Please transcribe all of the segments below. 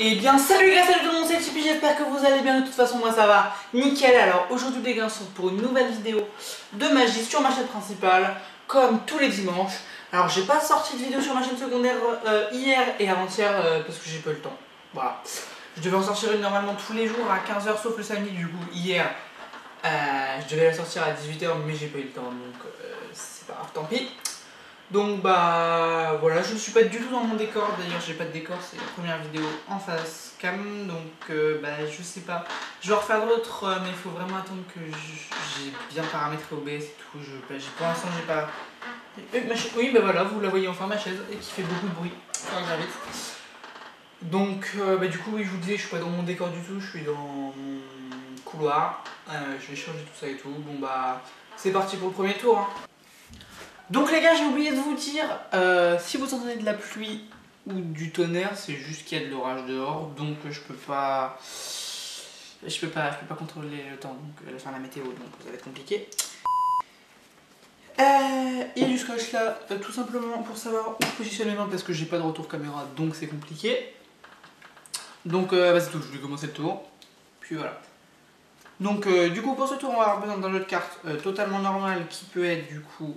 Eh bien salut les gars, salut tout le monde, c'est Tipeee, j'espère que vous allez bien, de toute façon moi ça va nickel. Alors aujourd'hui les gars on se retrouve pour une nouvelle vidéo de magie sur ma chaîne principale, comme tous les dimanches. Alors j'ai pas sorti de vidéo sur ma chaîne secondaire hier et avant-hier parce que j'ai pas eu le temps. Voilà, je devais en sortir une normalement tous les jours à 15 h sauf le samedi. Du coup hier je devais la sortir à 18 h mais j'ai pas eu le temps, donc c'est pas grave, tant pis. Donc bah voilà, je ne suis pas du tout dans mon décor, d'ailleurs j'ai pas de décor, c'est la première vidéo en face cam, donc bah je sais pas. Je vais en refaire d'autres, mais il faut vraiment attendre que j'ai bien paramétré OBS et tout. Pour l'instant j'ai pas... Oui bah voilà, vous la voyez enfin ma chaise, et qui fait beaucoup de bruit, ça va vite. Donc bah du coup oui, je vous disais, je suis pas dans mon décor du tout, je suis dans mon couloir. Je vais changer tout ça et tout. Bon bah c'est parti pour le premier tour hein. Donc les gars, j'ai oublié de vous dire, si vous entendez de la pluie ou du tonnerre, c'est juste qu'il y a de l'orage dehors, donc je peux pas contrôler le temps, donc la météo, donc ça va être compliqué. Et du scotch là, tout simplement pour savoir où je positionne les mains parce que j'ai pas de retour caméra, donc c'est compliqué. Donc bah, c'est tout, je vais commencer le tour, puis voilà. Donc du coup pour ce tour on va avoir besoin d'un jeu de cartes totalement normal qui peut être du coup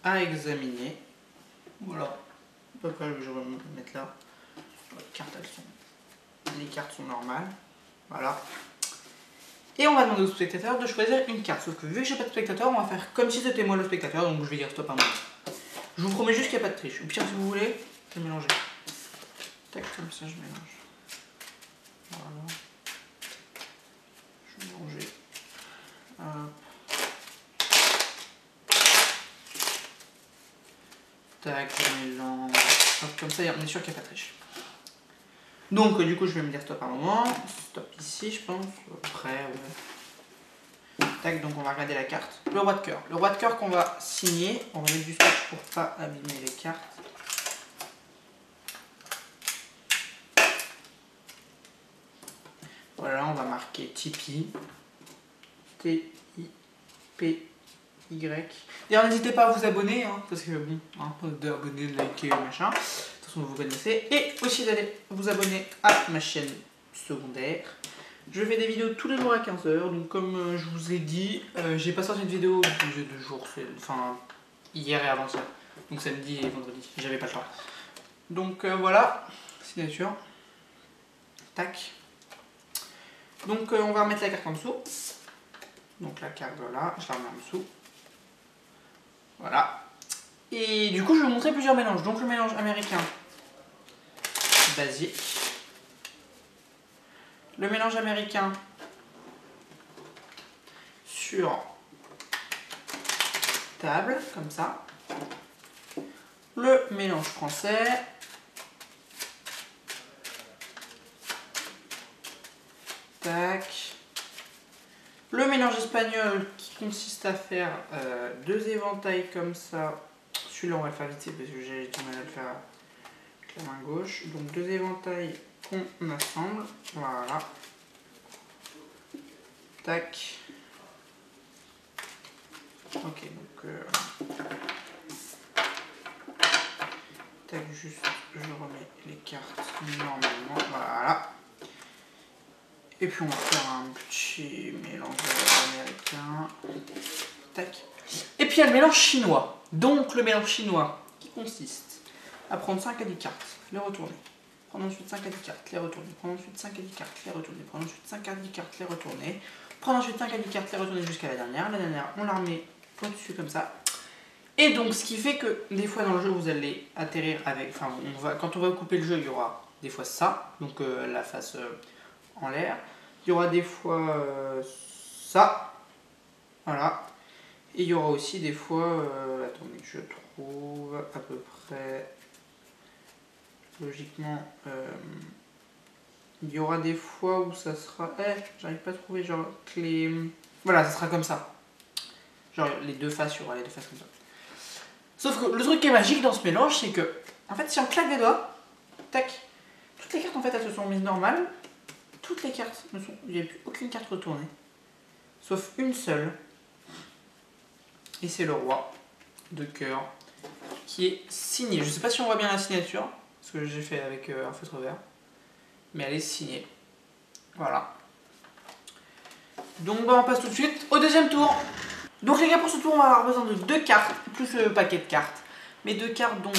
à examiner. Voilà, à peu près je vais me mettre là. Les cartes sont normales. Voilà. Et on va demander au spectateur de choisir une carte. Sauf que vu que j'ai pas de spectateur, on va faire comme si c'était moi le spectateur, donc je vais dire stop à moi. Je vous promets juste qu'il n'y a pas de triche. Au pire si vous voulez, je vais mélanger. Tac, comme ça je mélange. Voilà. Je vais mélanger. Tac, je mélange. Hop, comme ça on est sûr qu'il n'y a pas de triche. Donc du coup je vais me dire stop un moment. Stop ici je pense. Après ouais. Tac, donc on va regarder la carte. Le roi de cœur. Le roi de cœur qu'on va signer. On va mettre du scotch pour pas abîmer les cartes. Voilà, on va marquer Tipeee. T-I-P-Y. D'ailleurs n'hésitez pas à vous abonner, hein, parce que bon, hein, d'abonner, de liker, machin. De toute façon vous connaissez. Et aussi d'aller vous abonner à ma chaîne secondaire. Je fais des vidéos tous les jours à 15 h, donc comme je vous ai dit, j'ai pas sorti une vidéo depuis 2 jours, enfin hier et avant-hier, donc samedi et vendredi, j'avais pas le temps. Donc voilà, signature, tac. Donc on va remettre la carte en dessous, donc la carte voilà, je la remets en dessous, voilà. Et du coup je vais vous montrer plusieurs mélanges, donc le mélange américain basique. Le mélange américain sur table, comme ça. Le mélange français. Tac. Le mélange espagnol qui consiste à faire deux éventails comme ça. Celui-là on va le faire vite parce que j'ai du mal à le faire avec la main gauche. Donc deux éventails qu'on assemble. Voilà. Tac. Ok, donc tac, juste je remets les cartes normalement. Voilà. Et puis on va faire un petit mélange américain. Tac. Et puis il y a le mélange chinois. Donc le mélange chinois qui consiste à prendre 5 à 10 cartes, les retourner. Prendre ensuite 5 à 10 cartes, les retourner. Prendre ensuite 5 à 10 cartes, les retourner. Prendre ensuite 5 à 10 cartes, les retourner. Prendre ensuite 5 à 10 cartes, les retourner jusqu'à la dernière. La dernière, on la remet au-dessus comme ça. Et donc ce qui fait que des fois dans le jeu vous allez atterrir avec... Enfin quand on va couper le jeu, il y aura des fois ça. Donc la face en l'air. Il y aura des fois ça. Voilà. Et il y aura aussi des fois... attendez que je trouve à peu près... Logiquement... il y aura des fois où ça sera... j'arrive pas à trouver genre les... Voilà, ça sera comme ça. Genre les deux faces, il y aura les deux faces comme ça. Sauf que le truc qui est magique dans ce mélange, c'est que... En fait, si on claque des doigts... Tac. Toutes les cartes en fait elles se sont mises normales. Toutes les cartes ne sont... Il n'y a plus aucune carte retournée. Sauf une seule. Et c'est le roi de cœur qui est signé. Je sais pas si on voit bien la signature, parce que j'ai fait avec un feutre vert. mais elle est signée. Voilà. Donc bah, on passe tout de suite au deuxième tour. Donc les gars, pour ce tour on va avoir besoin de 2 cartes, plus le paquet de cartes. Mes 2 cartes donc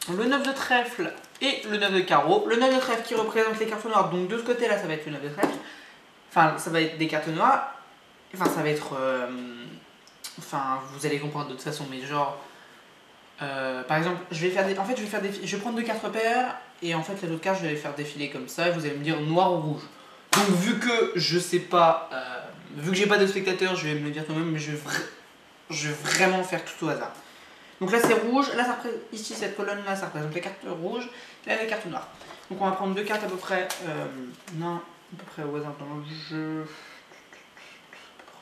le 9 de trèfle et le 9 de carreau. Le 9 de trèfle qui représente les cartes noires, donc de ce côté là ça va être le 9 de trèfle. Enfin ça va être des cartes noires. Enfin ça va être... Enfin vous allez comprendre de toute façon, mais genre... par exemple, je vais faire des... En fait je vais prendre 2 cartes repères et en fait les autres cartes je vais les faire défiler comme ça et vous allez me dire noir ou rouge. Donc vu que je sais pas... vu que j'ai pas de spectateurs, je vais me le dire toi-même, mais je vais vraiment faire tout au hasard. Donc là c'est rouge, là ça représente, ici cette colonne là ça représente les cartes rouges, là les cartes noires. Donc on va prendre 2 cartes à peu près, non, à peu près au hasard dans le jeu.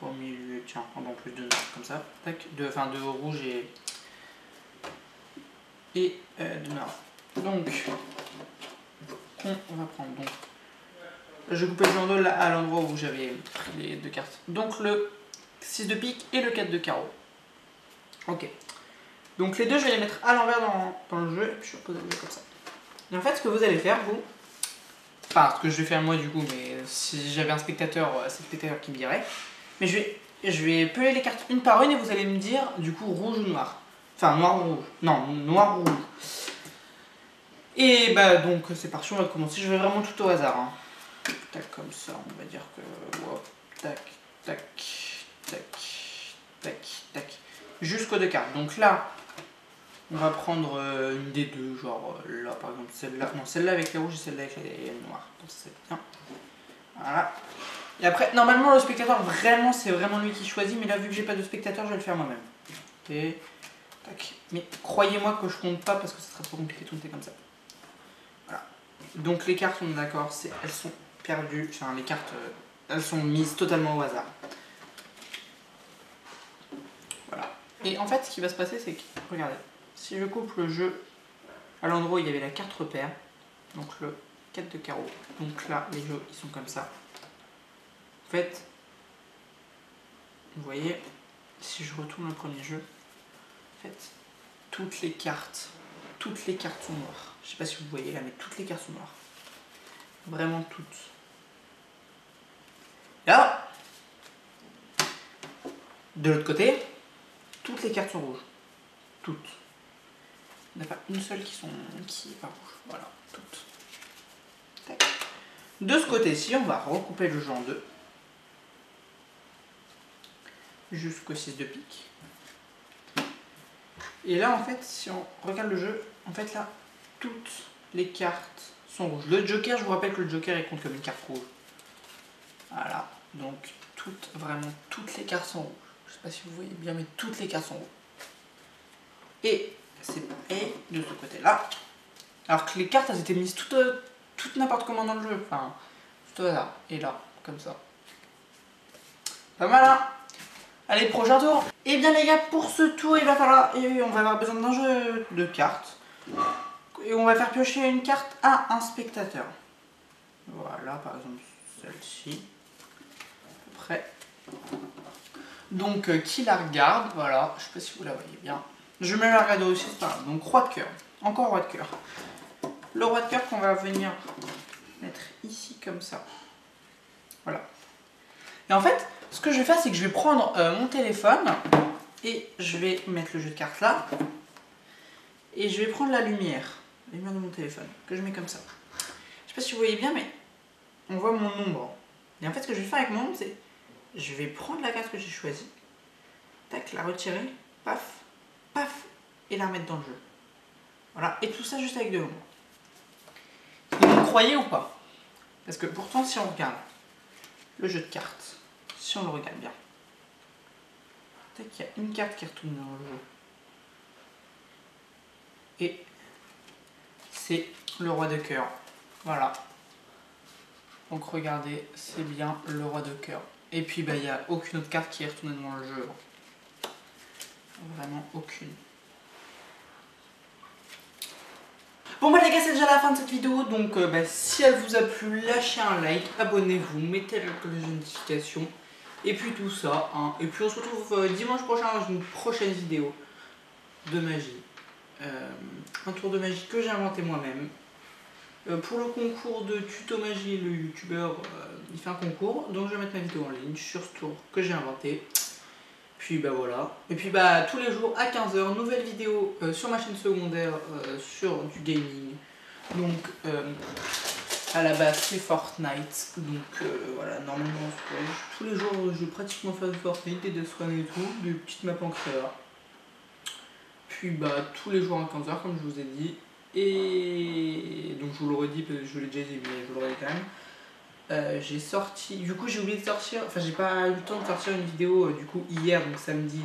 Au milieu, tiens, en plus de noir comme ça, tac, enfin de rouge et de noir. Donc on va prendre donc. Je vais couper le jeu en deux là, à l'endroit où j'avais pris les 2 cartes. Donc le 6 de pique et le 4 de carreau. Ok. Donc les deux, je vais les mettre à l'envers dans le jeu et puis je vais poser le jeu comme ça. Et en fait, ce que vous allez faire, vous, enfin ce que je vais faire moi du coup, mais si j'avais un spectateur, c'est le spectateur qui me dirait, mais je vais peler les cartes une par une et vous allez me dire du coup rouge ou noir. Enfin noir ou rouge. Non, noir ou rouge. Et bah donc c'est parti, on va commencer. Je vais vraiment tout au hasard. Hein. Tac, comme ça, on va dire que. Wow, tac, tac, tac, tac, tac. Jusqu'aux 2 cartes. Donc là, on va prendre une des deux, genre là par exemple, celle-là. Non, celle-là avec les rouges et celle-là avec les noirs. Donc c'est bien. Voilà. Et après, normalement, le spectateur, vraiment, c'est vraiment lui qui choisit. Mais là, vu que j'ai pas de spectateur, je vais le faire moi-même. Et tac. Mais croyez-moi que je compte pas parce que ça sera trop compliqué de compter comme ça. Voilà. Donc les cartes, on est d'accord, elles sont perdues. Enfin, les cartes, elles sont mises totalement au hasard. Voilà. Et en fait, ce qui va se passer, c'est que, regardez, si je coupe le jeu à l'endroit où il y avait la carte repère, donc le 4 de carreau, donc là, les jeux, ils sont comme ça. En fait, vous voyez, si je retourne le premier jeu, en fait, toutes les cartes sont noires. Je sais pas si vous voyez là, mais toutes les cartes sont noires. Vraiment toutes. Là, de l'autre côté, toutes les cartes sont rouges. Toutes. Il n'y en a pas une seule qui est pas rouge. Voilà, toutes. Tac. De ce côté-ci, on va recouper le jeu en deux. Jusqu'au 6 de pique. Et là, en fait, si on regarde le jeu, en fait, là, toutes les cartes sont rouges. Le joker, je vous rappelle que le joker, il compte comme une carte rouge. Voilà. Donc, vraiment, toutes les cartes sont rouges. Je sais pas si vous voyez bien, mais toutes les cartes sont rouges. Et c'est pareil de ce côté-là. Alors que les cartes, elles étaient mises toutes n'importe comment dans le jeu. Enfin, tout au hasard. Et là, comme ça. Pas mal, hein? Allez, prochain tour. Et bien les gars, pour ce tour, on va avoir besoin d'un jeu de cartes. Et on va faire piocher une carte à un spectateur. Voilà, par exemple celle-ci. Après. Donc, qui la regarde, voilà. Je sais pas si vous la voyez bien. Je vais la regarder aussi, c'est pas grave. Donc, roi de cœur. Encore roi de cœur. Le roi de cœur qu'on va venir mettre ici, comme ça. Voilà. Et en fait, ce que je vais faire, c'est que je vais prendre mon téléphone et je vais mettre le jeu de cartes là. Et je vais prendre la lumière de mon téléphone, que je mets comme ça. Je sais pas si vous voyez bien, mais on voit mon ombre. Et en fait, ce que je vais faire avec mon ombre, c'est je vais prendre la carte que j'ai choisie, tac, la retirer, paf, paf, et la remettre dans le jeu. Voilà, et tout ça juste avec de l'ombre. Vous me croyez ou pas? Parce que pourtant, si on regarde le jeu de cartes, si on le regarde bien, tac, il y a une carte qui retourne dans le jeu. Et c'est le roi de cœur. Voilà. Donc regardez, c'est bien le roi de cœur. Et puis bah il n'y a aucune autre carte qui est retournée dans le jeu. Vraiment aucune. Bon bah les gars, c'est déjà la fin de cette vidéo. Donc si elle vous a plu, lâchez un like, abonnez-vous, mettez la cloche de notification. Et puis tout ça. Hein. Et puis on se retrouve dimanche prochain dans une prochaine vidéo de magie. Un tour de magie que j'ai inventé moi-même. Pour le concours de tuto magie, le youtubeur il fait un concours, donc je vais mettre ma vidéo en ligne sur ce tour que j'ai inventé. Puis bah voilà. Et puis bah tous les jours à 15 h, nouvelle vidéo sur ma chaîne secondaire sur du gaming. Donc à la base c'est Fortnite. Donc voilà, normalement tous les jours je vais pratiquement faire du Fortnite, des Death Run et tout, des petites maps en créa. Puis bah tous les jours à 15 h comme je vous ai dit. Et donc je vous le redis parce que je vous l'ai déjà dit mais je vous le redis quand même. J'ai sorti, du coup j'ai oublié de sortir, enfin j'ai pas eu le temps de sortir une vidéo du coup hier, donc samedi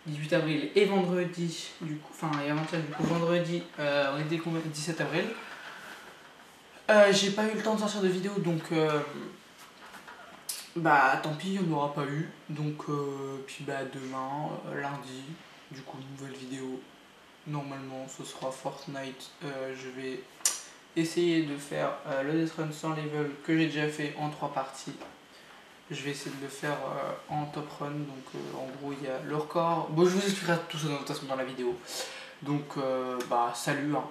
18 avril et vendredi, du coup, enfin et avant-hier, du coup vendredi, on était le 17 avril. J'ai pas eu le temps de sortir de vidéo donc bah tant pis, on n'aura pas eu. Donc puis bah demain, lundi, du coup nouvelle vidéo. Normalement ce sera Fortnite. Je vais essayer de faire le Death Run sans level que j'ai déjà fait en 3 parties. Je vais essayer de le faire en top run, donc en gros il y a le record. Bon, je vous expliquerai tout ça de toute façon dans la vidéo. Donc bah salut hein.